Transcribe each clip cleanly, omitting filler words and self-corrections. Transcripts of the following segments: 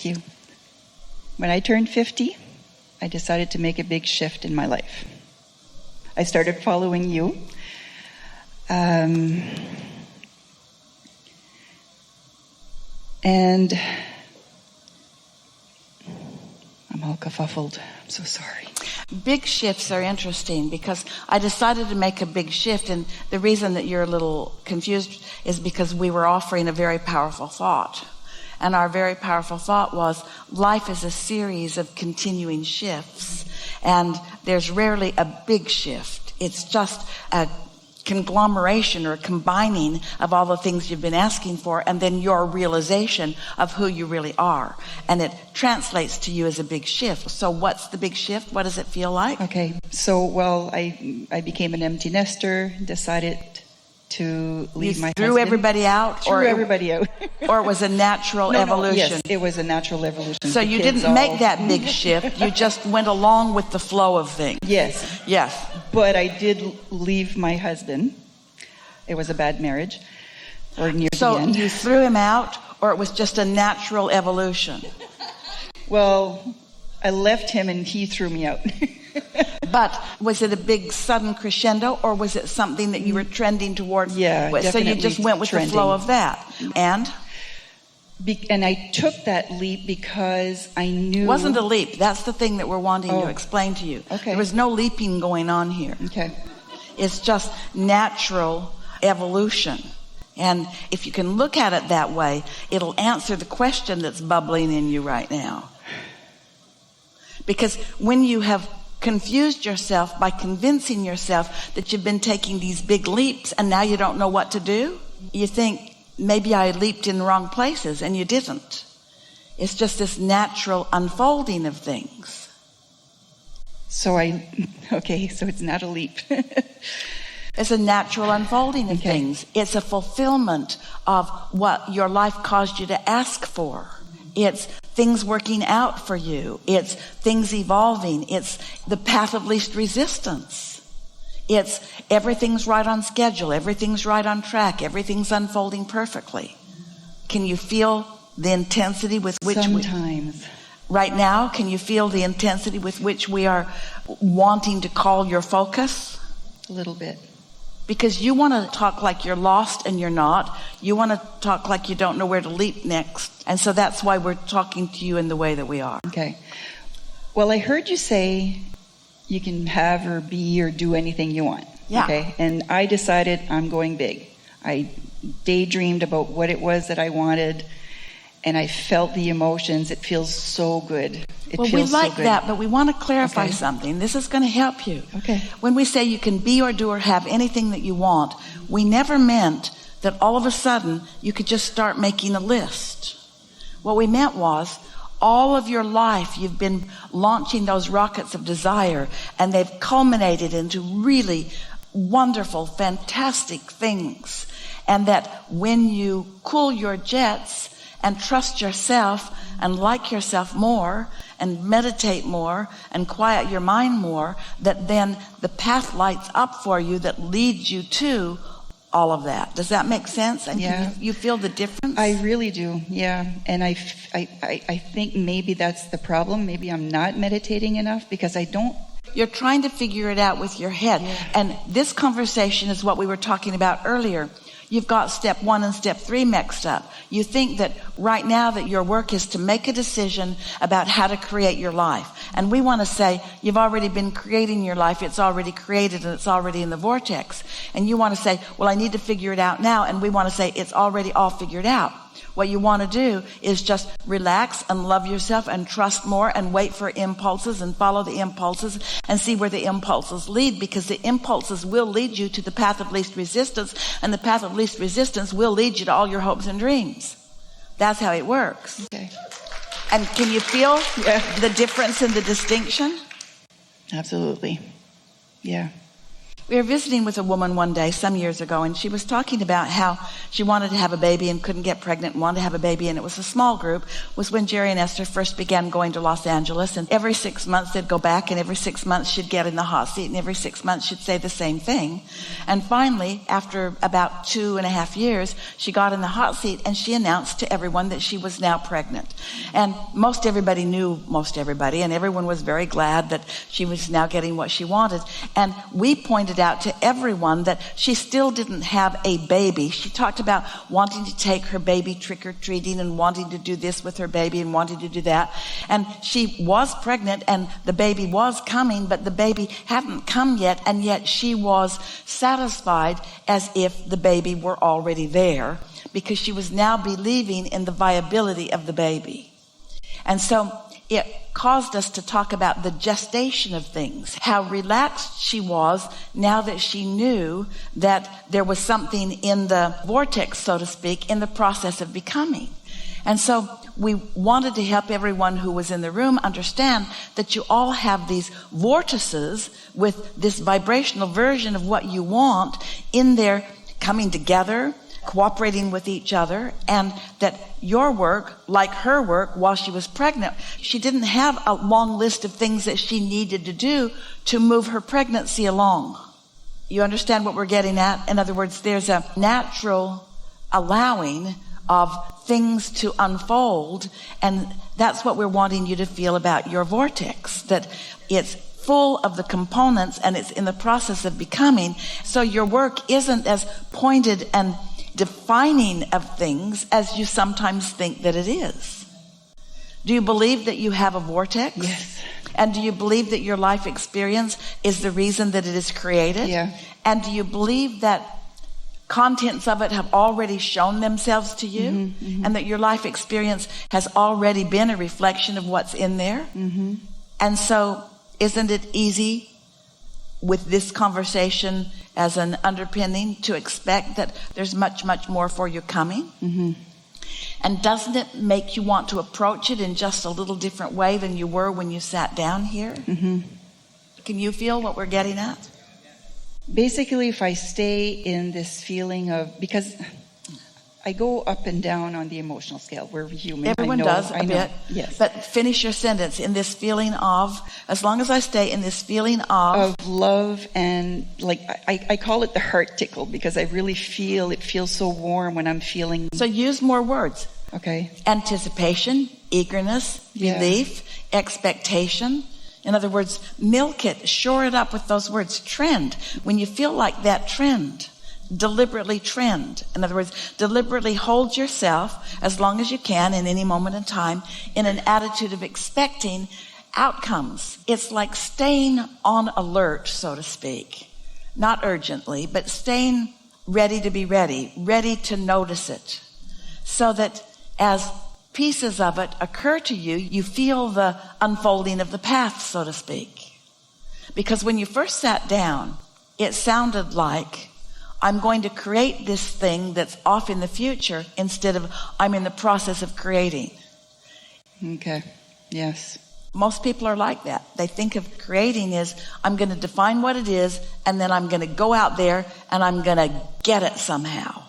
Thank you. When I turned 50, I decided to make a big shift in my life. I started following you. And I'm all kerfuffled. I'm so sorry. Big shifts are interesting because I decided to make a big shift, and the reason that you're a little confused is because we were offering a very powerful thought. And our very powerful thought was life is a series of continuing shifts, and there's rarely a big shift. It's just a conglomeration or combining of all the things you've been asking for, and then your realization of who you really are, and it translates to you as a big shift. So what's the big shift? What does it feel like? Okay, so I became an empty nester, decided to leave my husband. Threw everybody out? Threw everybody out. Or it was a natural evolution? Yes, it was a natural evolution. So you didn't make that big shift, you just went along with the flow of things. Yes. Yes. But I did leave my husband. It was a bad marriage, or near the end. So you threw him out, or it was just a natural evolution? Well, I left him and he threw me out. But was it a big sudden crescendo, or was it something that you were trending towards? Yeah, definitely. So you just went with trending. the flow of that. And I took that leap because I knew... It wasn't a leap. That's the thing that we're wanting to explain to you. Okay. There was no leaping going on here. Okay. It's just natural evolution. And if you can look at it that way, it'll answer the question that's bubbling in you right now. Because when you have confused yourself by convincing yourself that you've been taking these big leaps and now you don't know what to do, you think, maybe I leaped in the wrong places, and you didn't. It's just this natural unfolding of things. So it's not a leap. It's a natural unfolding of things. It's a fulfillment of what your life caused you to ask for. It's things working out for you. It's things evolving. It's the path of least resistance. It's everything's right on schedule. Everything's right on track. Everything's unfolding perfectly. Can you feel the intensity with which Sometimes. Right now, can you feel the intensity with which we are wanting to call your focus? A little bit. Because you want to talk like you're lost and you're not. You want to talk like you don't know where to leap next. And so that's why we're talking to you in the way that we are. Okay. Well, I heard you say you can have or be or do anything you want. Yeah. Okay. And I decided I'm going big. I daydreamed about what it was that I wanted, and I felt the emotions. It feels so good. We like that, but we want to clarify something. This is going to help you. Okay. When we say you can be or do or have anything that you want, we never meant that all of a sudden you could just start making a list. What we meant was all of your life you've been launching those rockets of desire, and they've culminated into really wonderful, fantastic things. And that when you cool your jets and trust yourself and like yourself more and meditate more and quiet your mind more, that then the path lights up for you that leads you to all of that. Does that make sense? And can you feel the difference? I really do, yeah. And I think maybe that's the problem. Maybe I'm not meditating enough because I don't. You're trying to figure it out with your head. Yeah. And this conversation is what we were talking about earlier. You've got step 1 and step 3 mixed up. You think that right now that your work is to make a decision about how to create your life. And we want to say, you've already been creating your life. It's already created and it's already in the vortex. And you want to say, well, I need to figure it out now. And we want to say, it's already all figured out. What you want to do is just relax and love yourself and trust more and wait for impulses and follow the impulses and see where the impulses lead, because the impulses will lead you to the path of least resistance, and the path of least resistance will lead you to all your hopes and dreams. That's how it works. Okay. And can you feel the difference in the distinction? Absolutely. Yeah. We were visiting with a woman one day some years ago, and she was talking about how she wanted to have a baby and couldn't get pregnant and wanted to have a baby, and it was a small group. It was when Jerry and Esther first began going to Los Angeles, and every 6 months they'd go back, and every 6 months she'd get in the hot seat, and every 6 months she'd say the same thing. And finally, after about 2.5 years, she got in the hot seat and she announced to everyone that she was now pregnant. And most everybody knew most everybody, and everyone was very glad that she was now getting what she wanted. And we pointed out to everyone that she still didn't have a baby. She talked about wanting to take her baby trick-or-treating and wanting to do this with her baby and wanting to do that. And she was pregnant and the baby was coming, but the baby hadn't come yet, and yet she was satisfied as if the baby were already there, because she was now believing in the viability of the baby. And so it caused us to talk about the gestation of things, how relaxed she was now that she knew that there was something in the vortex, so to speak, in the process of becoming. And so we wanted to help everyone who was in the room understand that you all have these vortices with this vibrational version of what you want in there, coming together, cooperating with each other, and that your work, like her work while she was pregnant, she didn't have a long list of things that she needed to do to move her pregnancy along. You understand what we're getting at? In other words, there's a natural allowing of things to unfold, and that's what we're wanting you to feel about your vortex, that it's full of the components and it's in the process of becoming. So your work isn't as pointed and defining of things as you sometimes think that it is. Do you believe that you have a vortex? Yes. And do you believe that your life experience is the reason that it is created? Yeah. And do you believe that contents of it have already shown themselves to you? Mm-hmm, mm-hmm. And that your life experience has already been a reflection of what's in there? Mm-hmm. And so isn't it easy with this conversation as an underpinning to expect that there's much, much more for you coming? Mm-hmm. And doesn't it make you want to approach it in just a little different way than you were when you sat down here? Mm-hmm. Can you feel what we're getting at? Basically, if I stay in this feeling of, because I go up and down on the emotional scale. We're human. Everyone does a bit. Yes. But finish your sentence. In this feeling of, as long as I stay in this feeling of love, and like I call it the heart tickle, because I really feel it feels so warm when I'm feeling. So use more words. Okay. Anticipation, eagerness, belief, expectation. In other words, milk it, shore it up with those words. Trend. When you feel like that, trend. Deliberately trend. In other words, deliberately hold yourself as long as you can in any moment in time in an attitude of expecting outcomes. It's like staying on alert, so to speak. Not urgently, but staying ready to be ready, ready to notice it. So that as pieces of it occur to you, you feel the unfolding of the path, so to speak. Because when you first sat down, it sounded like I'm going to create this thing that's off in the future instead of I'm in the process of creating. Okay. Yes. Most people are like that. They think of creating as I'm going to define what it is, and then I'm going to go out there and I'm going to get it somehow.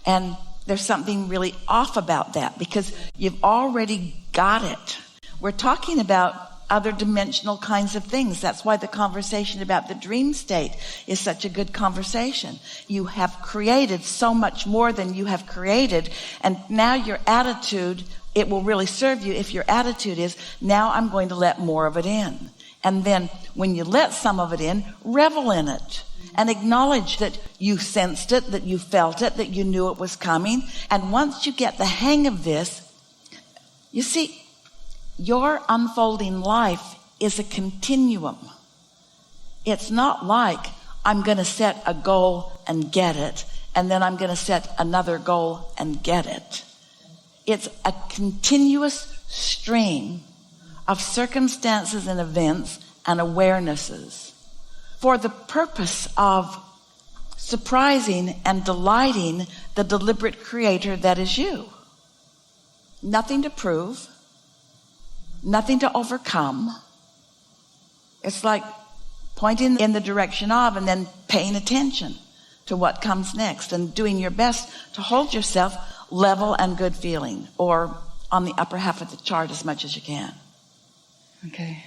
And there's something really off about that, because you've already got it. We're talking about other dimensional kinds of things. That's why the conversation about the dream state is such a good conversation. You have created so much more than you have created, and now your attitude, it will really serve you if your attitude is, now I'm going to let more of it in. And then when you let some of it in, revel in it and acknowledge that you sensed it, that you felt it, that you knew it was coming. And once you get the hang of this, you see, your unfolding life is a continuum. It's not like I'm going to set a goal and get it, and then I'm going to set another goal and get it. It's a continuous stream of circumstances and events and awarenesses for the purpose of surprising and delighting the deliberate creator that is you. Nothing to prove. Nothing to overcome. It's like pointing in the direction of and then paying attention to what comes next and doing your best to hold yourself level and good feeling, or on the upper half of the chart as much as you can. Okay.